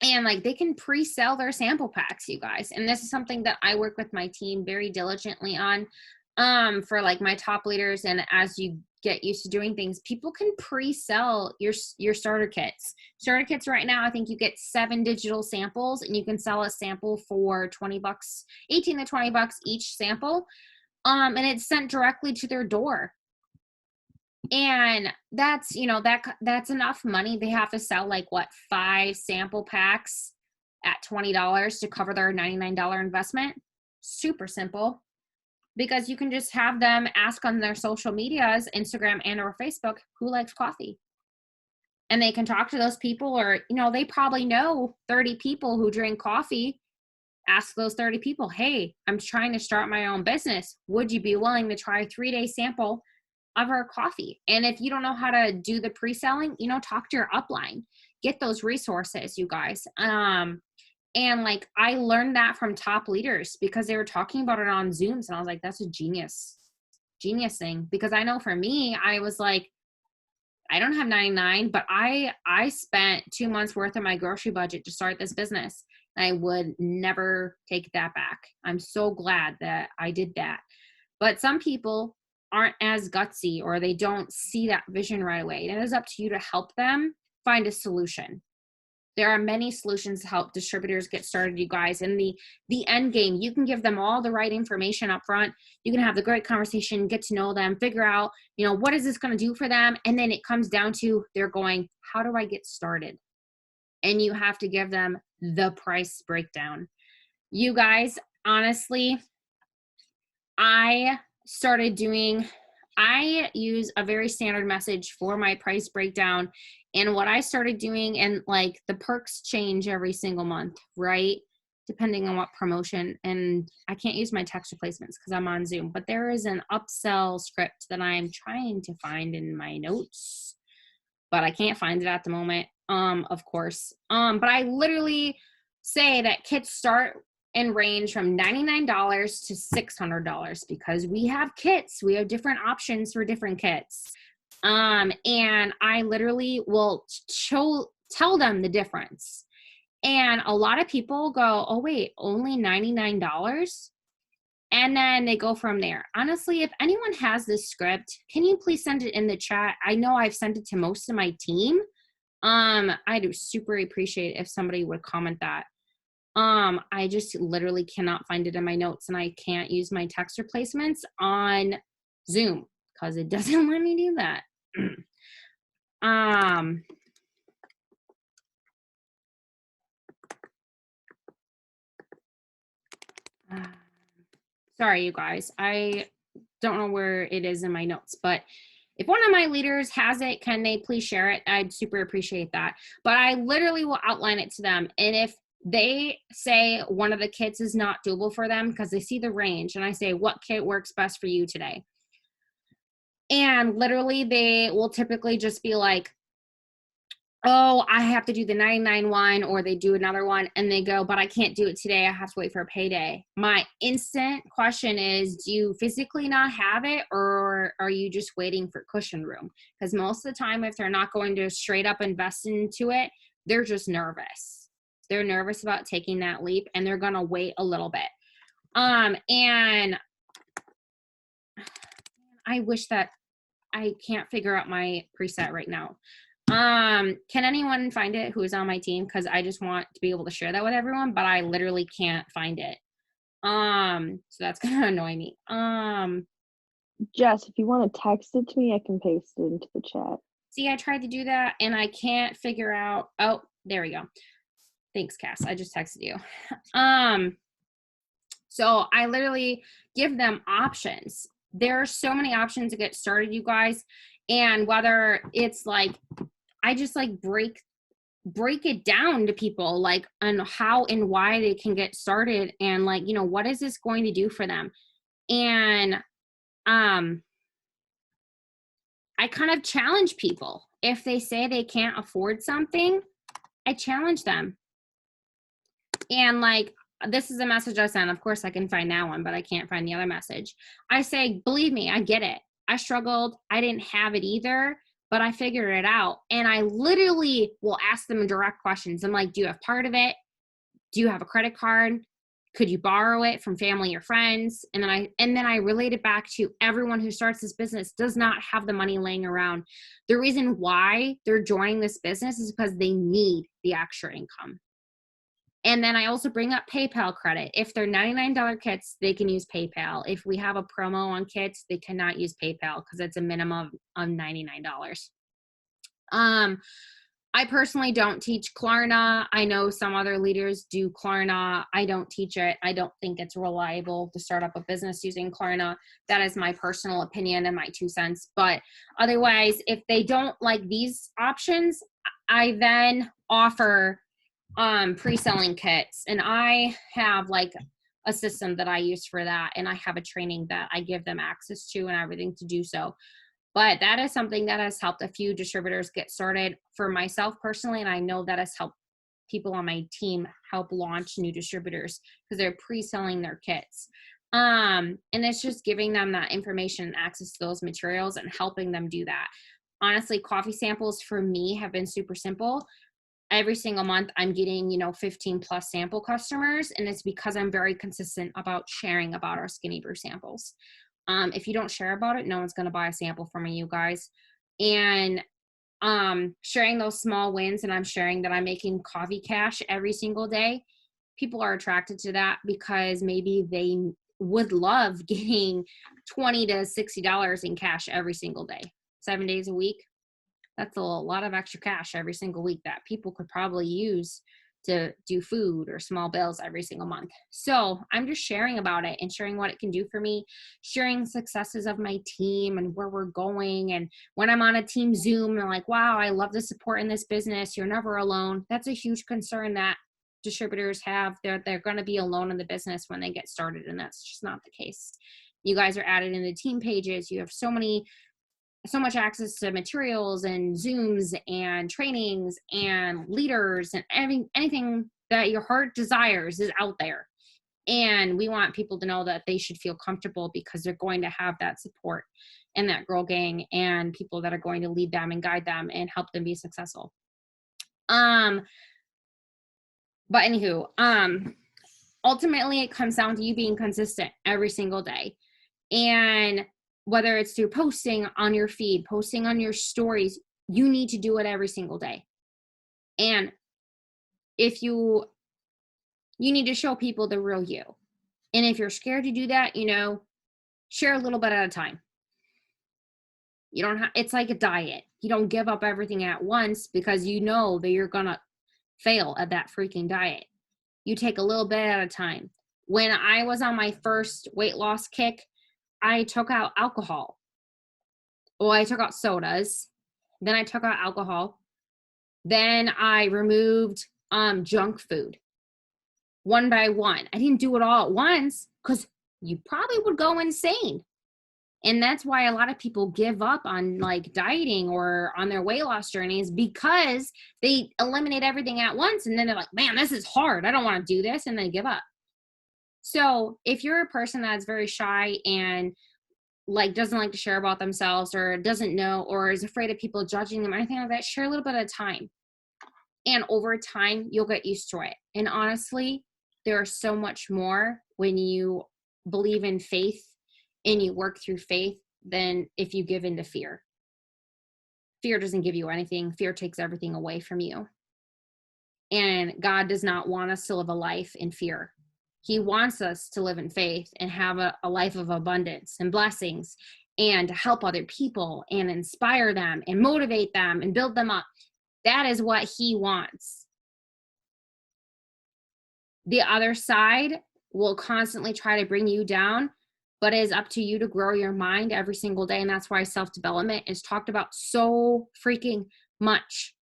S1: like they can pre-sell their sample packs, you guys. And this is something that I work with my team very diligently on, for like my top leaders. And as you get used to doing things, people can pre-sell your starter kits. Starter kits right now, I think you get 7 digital samples and you can sell a sample for $20, 18 to $20 each sample. And it's sent directly to their door. And that's, you know, that's enough money. They have to sell like what, 5 sample packs at $20 to cover their $99 investment. Super simple, because you can just have them ask on their social medias, Instagram and or Facebook, who likes coffee. And they can talk to those people, or, you know, they probably know 30 people who drink coffee. Ask those 30 people, hey, I'm trying to start my own business. Would you be willing to try a 3-day sample of our coffee? And if you don't know how to do the pre-selling, you know, talk to your upline. Get those resources, you guys. And like I learned that from top leaders because they were talking about it on Zooms, and I was like, that's a genius thing. Because I know for me, I was like, I don't have 99, but I spent 2 months worth of my grocery budget to start this business. I would never take that back. I'm so glad that I did that. But some people aren't as gutsy, or they don't see that vision right away. And it is up to you to help them find a solution. There are many solutions to help distributors get started, you guys. In the end game, you can give them all the right information up front. You can have the great conversation, get to know them, figure out, you know, what is this going to do for them? And then it comes down to they're going, how do I get started? And you have to give them the price breakdown. You guys, honestly, I use a very standard message for my price breakdown. And what I started doing, and like the perks change every single month, right? Depending on what promotion. And I can't use my text replacements because I'm on Zoom, but there is an upsell script that I'm trying to find in my notes, but I can't find it at the moment. Of course. But I literally say that kits start and range from $99 to $600 because we have kits. We have different options for different kits. And I literally will tell them the difference. And a lot of people go, oh, wait, only $99? And then they go from there. Honestly, if anyone has this script, can you please send it in the chat? I know I've sent it to most of my team. I do super appreciate if somebody would comment that. I just literally cannot find it in my notes, and I can't use my text replacements on Zoom because it doesn't let me do that. um, Sorry, you guys. I don't know where it is in my notes, but if one of my leaders has it, can they please share it? I'd super appreciate that. But I literally will outline it to them. And if they say one of the kits is not doable for them because they see the range, and I say, what kit works best for you today? And literally they will typically just be like, oh, I have to do the 99 one, or they do another one and they go, but I can't do it today. I have to wait for a payday. My instant question is, do you physically not have it, or are you just waiting for cushion room? Because most of the time, if they're not going to straight up invest into it, they're just nervous. They're nervous about taking that leap, and they're going to wait a little bit. And I wish that I can't figure out my preset right now. Can anyone find it who is on my team? Because I just want to be able to share that with everyone, but I literally can't find it. So that's gonna annoy me.
S2: Jess, if you want to text it to me, I can paste it into the chat.
S1: See, I tried to do that and I can't figure out. Oh, there we go. Thanks, Cass. I just texted you. So I literally give them options. There are so many options to get started, you guys. And whether it's like, I just like break it down to people, like on how and why they can get started, and like, you know, what is this going to do for them? And I kind of challenge people. If they say they can't afford something, I challenge them. And like, this is a message I sent. Of course I can find that one, but I can't find the other message. I say, believe me, I get it. I struggled. I didn't have it either, but I figured it out. And I literally will ask them direct questions. I'm like, do you have part of it? Do you have a credit card? Could you borrow it from family or friends? And then I relate it back to everyone who starts this business does not have the money laying around. The reason why they're joining this business is because they need the extra income. And then I also bring up PayPal credit. If they're $99 kits, they can use PayPal. If we have a promo on kits, they cannot use PayPal because it's a minimum of $99. I personally don't teach Klarna. I know some other leaders do Klarna. I don't teach it. I don't think it's reliable to start up a business using Klarna. That is my personal opinion and my 2 cents. But otherwise, if they don't like these options, I then offer pre-selling kits, and I have like a system that I use for that, and I have a training that I give them access to and everything to do so. But that is something that has helped a few distributors get started for myself personally, and I know that has helped people on my team help launch new distributors because they're pre-selling their kits. And it's just giving them that information and access to those materials and helping them do that. Honestly, coffee samples for me have been super simple. Every single month I'm getting, 15 plus sample customers, and it's because I'm very consistent about sharing about our Skinny Brew samples. If you don't share about it, no one's going to buy a sample from you guys. And sharing those small wins, and I'm sharing that I'm making coffee cash every single day, people are attracted to that because maybe they would love getting $20 to $60 in cash every single day, 7 days a week. That's a lot of extra cash every single week that people could probably use to do food or small bills every single month. So I'm just sharing about it and sharing what it can do for me, sharing successes of my team and where we're going. And when I'm on a team Zoom, I'm like, wow, I love the support in this business. You're never alone. That's a huge concern that distributors have. They're going to be alone in the business when they get started, and that's just not the case. You guys are added in the team pages. You have so much access to materials and Zooms and trainings and leaders, and anything that your heart desires is out there. And we want people to know that they should feel comfortable because they're going to have that support and that girl gang and people that are going to lead them and guide them and help them be successful. But anywho, ultimately it comes down to you being consistent every single day. And whether it's through posting on your feed, posting on your stories, you need to do it every single day. And if you need to show people the real you. And if you're scared to do that, share a little bit at a time. You don't have, it's like a diet. You don't give up everything at once because you know that you're going to fail at that freaking diet. You take a little bit at a time. When I was on my first weight loss kick, I took out alcohol. Well, I took out sodas. Then I took out alcohol. Then I removed junk food one by one. I didn't do it all at once because you probably would go insane. And that's why a lot of people give up on like dieting or on their weight loss journeys, because they eliminate everything at once. And then they're like, man, this is hard. I don't want to do this. And they give up. So if you're a person that's very shy and like doesn't like to share about themselves or doesn't know or is afraid of people judging them or anything like that, share a little bit at a time. And over time, you'll get used to it. And honestly, there's so much more when you believe in faith and you work through faith than if you give in to fear. Fear doesn't give you anything. Fear takes everything away from you. And God does not want us to live a life in fear. He wants us to live in faith and have a life of abundance and blessings and to help other people and inspire them and motivate them and build them up. That is what he wants. The other side will constantly try to bring you down, but it is up to you to grow your mind every single day. And that's why self-development is talked about so freaking much.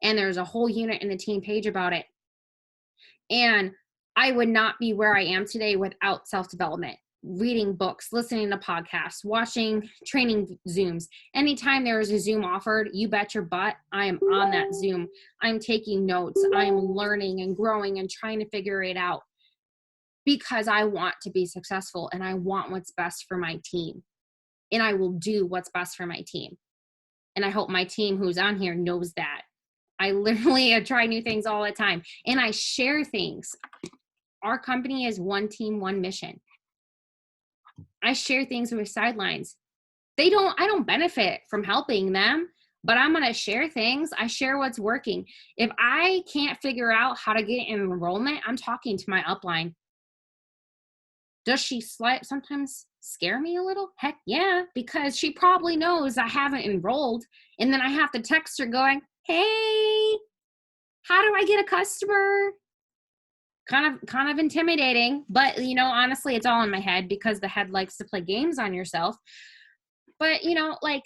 S1: And there's a whole unit in the teen page about it. And I would not be where I am today without self-development, reading books, listening to podcasts, watching training Zooms. Anytime there is a Zoom offered, you bet your butt I am on that Zoom. I'm taking notes. I'm learning and growing and trying to figure it out because I want to be successful and I want what's best for my team. And I will do what's best for my team. And I hope my team who's on here knows that. I literally try new things all the time and I share things. Our company is one team, one mission. I share things with sidelines. I don't benefit from helping them, but I'm going to share things. I share what's working. If I can't figure out how to get an enrollment, I'm talking to my upline. Does she sometimes scare me a little? Heck yeah, because she probably knows I haven't enrolled. And then I have to text her going, hey, how do I get a customer? Kind of intimidating, but honestly, it's all in my head because the head likes to play games on yourself. But like,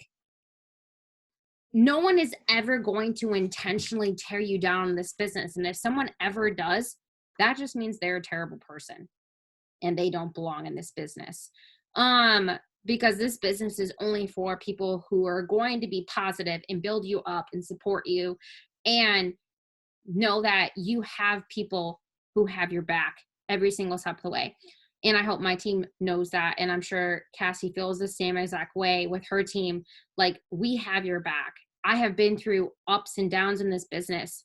S1: no one is ever going to intentionally tear you down in this business. And if someone ever does, that just means they're a terrible person and they don't belong in this business. Because this business is only for people who are going to be positive and build you up and support you and know that you have people who have your back every single step of the way. And I hope my team knows that. And I'm sure Cassie feels the same exact way with her team. Like, we have your back. I have been through ups and downs in this business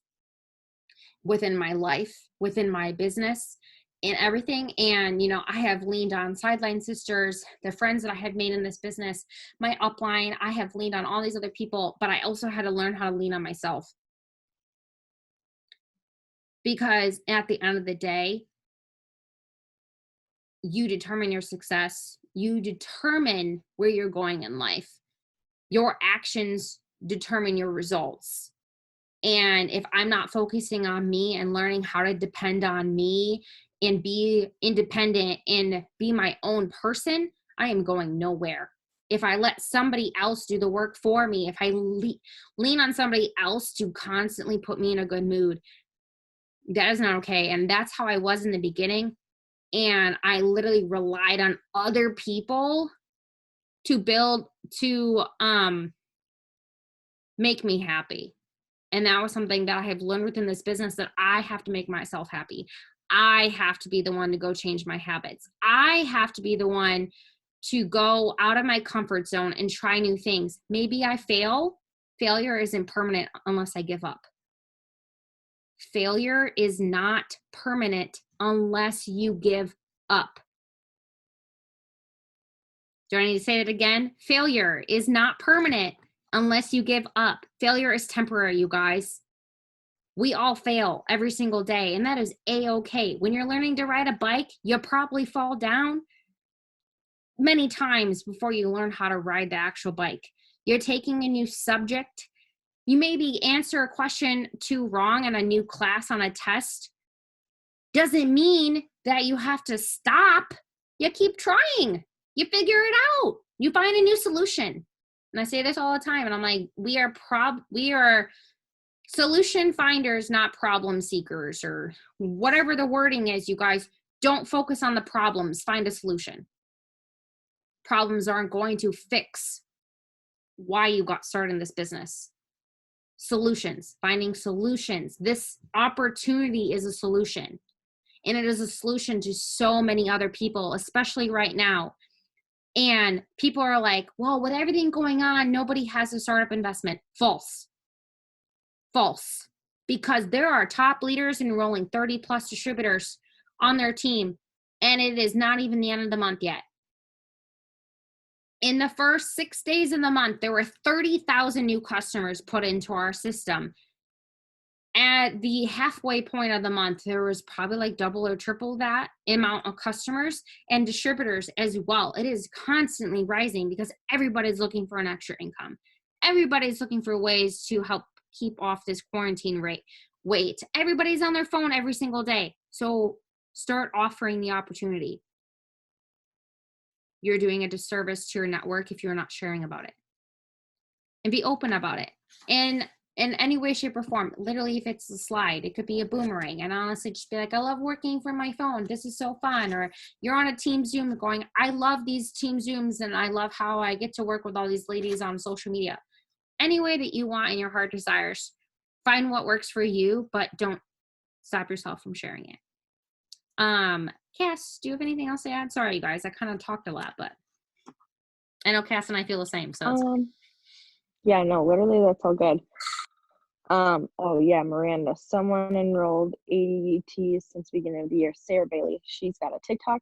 S1: within my life, within my business and everything. And, I have leaned on Sideline Sisters, the friends that I have made in this business, my upline. I have leaned on all these other people, but I also had to learn how to lean on myself. Because at the end of the day, you determine your success. You determine where you're going in life. Your actions determine your results. And if I'm not focusing on me and learning how to depend on me and be independent and be my own person, I am going nowhere. If I let somebody else do the work for me, if I lean on somebody else to constantly put me in a good mood, that is not okay. And that's how I was in the beginning. And I literally relied on other people to make me happy. And that was something that I have learned within this business, that I have to make myself happy. I have to be the one to go change my habits. I have to be the one to go out of my comfort zone and try new things. Maybe I fail. Failure isn't permanent unless I give up. Failure is not permanent unless you give up. Do I need to say that again? Failure is not permanent unless you give up. Failure is temporary, you guys. We all fail every single day, and that is a-okay. When you're learning to ride a bike, you probably fall down many times before you learn how to ride the actual bike. You're taking a new subject. You maybe answer a question too wrong in a new class on a test. Doesn't mean that you have to stop. You keep trying. You figure it out. You find a new solution. And I say this all the time, and I'm like, we are solution finders, not problem seekers, or whatever the wording is. You guys, don't focus on the problems. Find a solution. Problems aren't going to fix why you got started in this business. Solutions, finding solutions. This opportunity is a solution. And it is a solution to so many other people, especially right now. And people are like, well, with everything going on, nobody has a startup investment. False. False. Because there are top leaders enrolling 30 plus distributors on their team, and it is not even the end of the month yet. In the first 6 days of the month, there were 30,000 new customers put into our system. At the halfway point of the month, there was probably like double or triple that amount of customers and distributors as well. It is constantly rising because everybody's looking for an extra income. Everybody's looking for ways to help keep off this quarantine weight. Everybody's on their phone every single day. So start offering the opportunity. You're doing a disservice to your network if you're not sharing about it. And be open about it. And in any way, shape, or form. Literally, if it's a slide, it could be a boomerang. And honestly, just be like, I love working from my phone. This is so fun. Or you're on a team Zoom going, I love these team Zooms and I love how I get to work with all these ladies on social media. Any way that you want and your heart desires. Find what works for you, but don't stop yourself from sharing it. Cass, do you have anything else to add? Sorry, you guys, I kind of talked a lot, but I know Cass and I feel the same. So
S2: yeah, no, literally that's all good. Oh yeah, Miranda. Someone enrolled 80 ETs since the beginning of the year. Sarah Bailey. She's got a TikTok.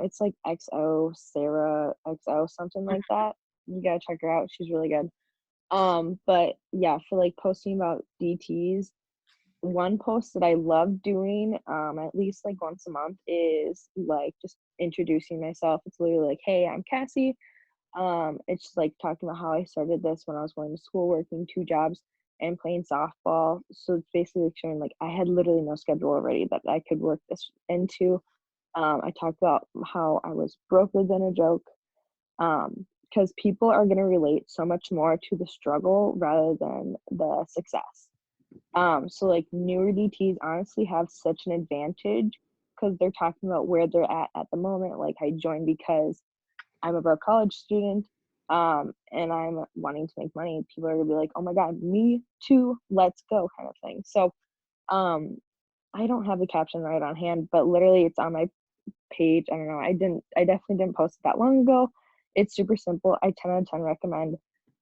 S2: It's like XO Sarah XO, something like that. You gotta check her out. She's really good. But yeah, for like posting about DTs, one post that I love doing, at least like once a month, is like just introducing myself. It's literally like, hey, I'm Cassie. It's just like talking about how I started this when I was going to school, working 2 jobs and playing softball. So it's basically like showing like I had literally no schedule already that I could work this into. I talked about how I was broker than a joke, because people are going to relate so much more to the struggle rather than the success. So like newer DTs honestly have such an advantage because they're talking about where they're at the moment. Like I joined because I'm a broke college student, and I'm wanting to make money. People are gonna be like, oh my God, me too, let's go, kind of thing. So I don't have the caption right on hand, but literally it's on my page. I don't know. I definitely didn't post it that long ago. It's super simple. I 10 out of 10 recommend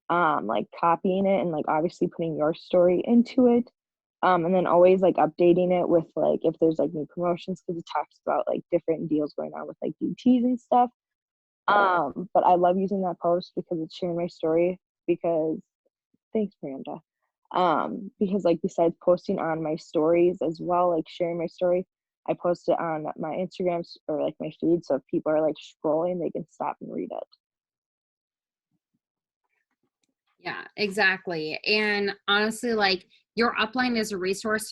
S2: like copying it and like obviously putting your story into it. And then always like updating it with like if there's like new promotions, because it talks about like different deals going on with like DTs and stuff. But I love using that post because it's sharing my story. Because thanks, Miranda. Because like besides posting on my stories as well, like sharing my story, I post it on my Instagrams or like my feed. So if people are like scrolling, they can stop and read it.
S1: yeah, exactly. And honestly, like your upline is a resource,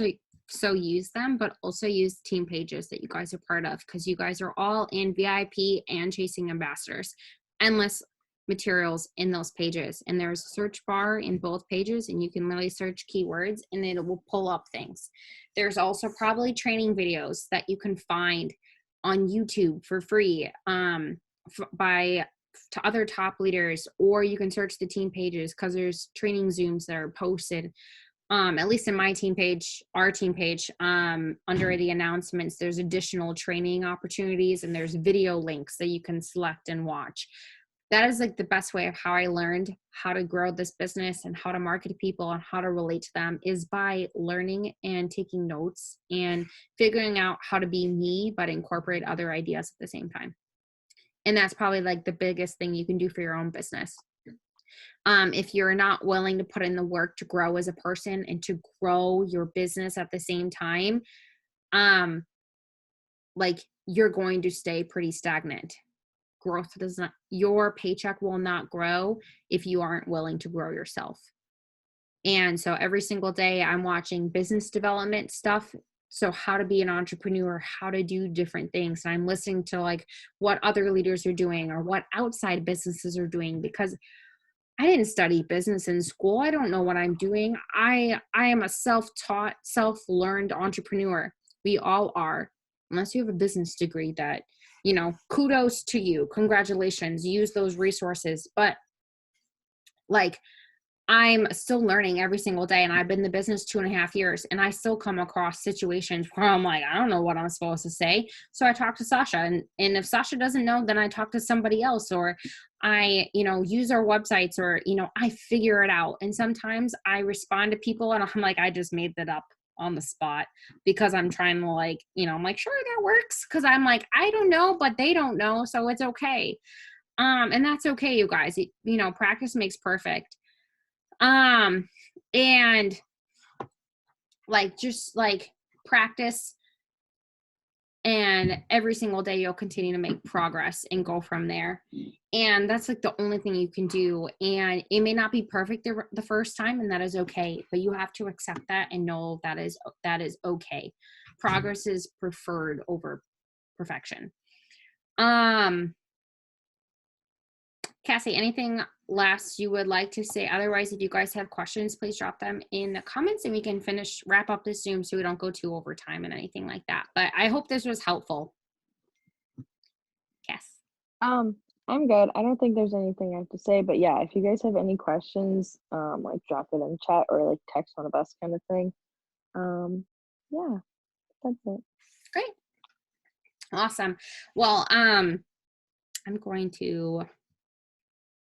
S1: so use them, but also use team pages that you guys are part of, because you guys are all in VIP and chasing ambassadors. Endless materials in those pages, and there's a search bar in both pages, and you can literally search keywords and it will pull up things. There's also probably training videos that you can find on YouTube for free, by to other top leaders, or you can search the team pages because there's training Zooms that are posted. At least in my team page, our team page, under the announcements, there's additional training opportunities and there's video links that you can select and watch. That is like the best way of how I learned how to grow this business and how to market to people and how to relate to them, is by learning and taking notes and figuring out how to be me, but incorporate other ideas at the same time. And that's probably like the biggest thing you can do for your own business. If you're not willing to put in the work to grow as a person and to grow your business at the same time, um, like you're going to stay pretty stagnant. Growth does not, your paycheck will not grow if you aren't willing to grow yourself. And so every single day I'm watching business development stuff. So how to be an entrepreneur, how to do different things. And I'm listening to like what other leaders are doing or what outside businesses are doing, because I didn't study business in school. I don't know what I'm doing. I am a self-taught, self-learned entrepreneur. We all are. Unless you have a business degree, that, kudos to you. Congratulations. Use those resources. But like, I'm still learning every single day, and I've been in the business 2.5 years, and I still come across situations where I'm like, I don't know what I'm supposed to say. So I talk to Sasha, and if Sasha doesn't know, then I talk to somebody else, or I, use our websites, or, I figure it out. And sometimes I respond to people and I'm like, I just made that up on the spot because I'm trying to I'm like, sure, that works. Cause I'm like, I don't know, but they don't know. So it's okay. And that's okay, you guys. Practice makes perfect. And just practice, and every single day you'll continue to make progress and go from there. And that's like the only thing you can do. And it may not be perfect the first time, and that is okay, but you have to accept that and know that is okay. Progress is preferred over perfection. Cassie, anything last you would like to say? Otherwise, if you guys have questions, please drop them in the comments and we can wrap up this Zoom so we don't go too over time and anything like that. But I hope this was helpful. Cass.
S2: I'm good. I don't think there's anything I have to say, but yeah, if you guys have any questions, drop it in chat or like text one of us kind of thing. Yeah, that's it.
S1: Great. Awesome. Well, I'm going to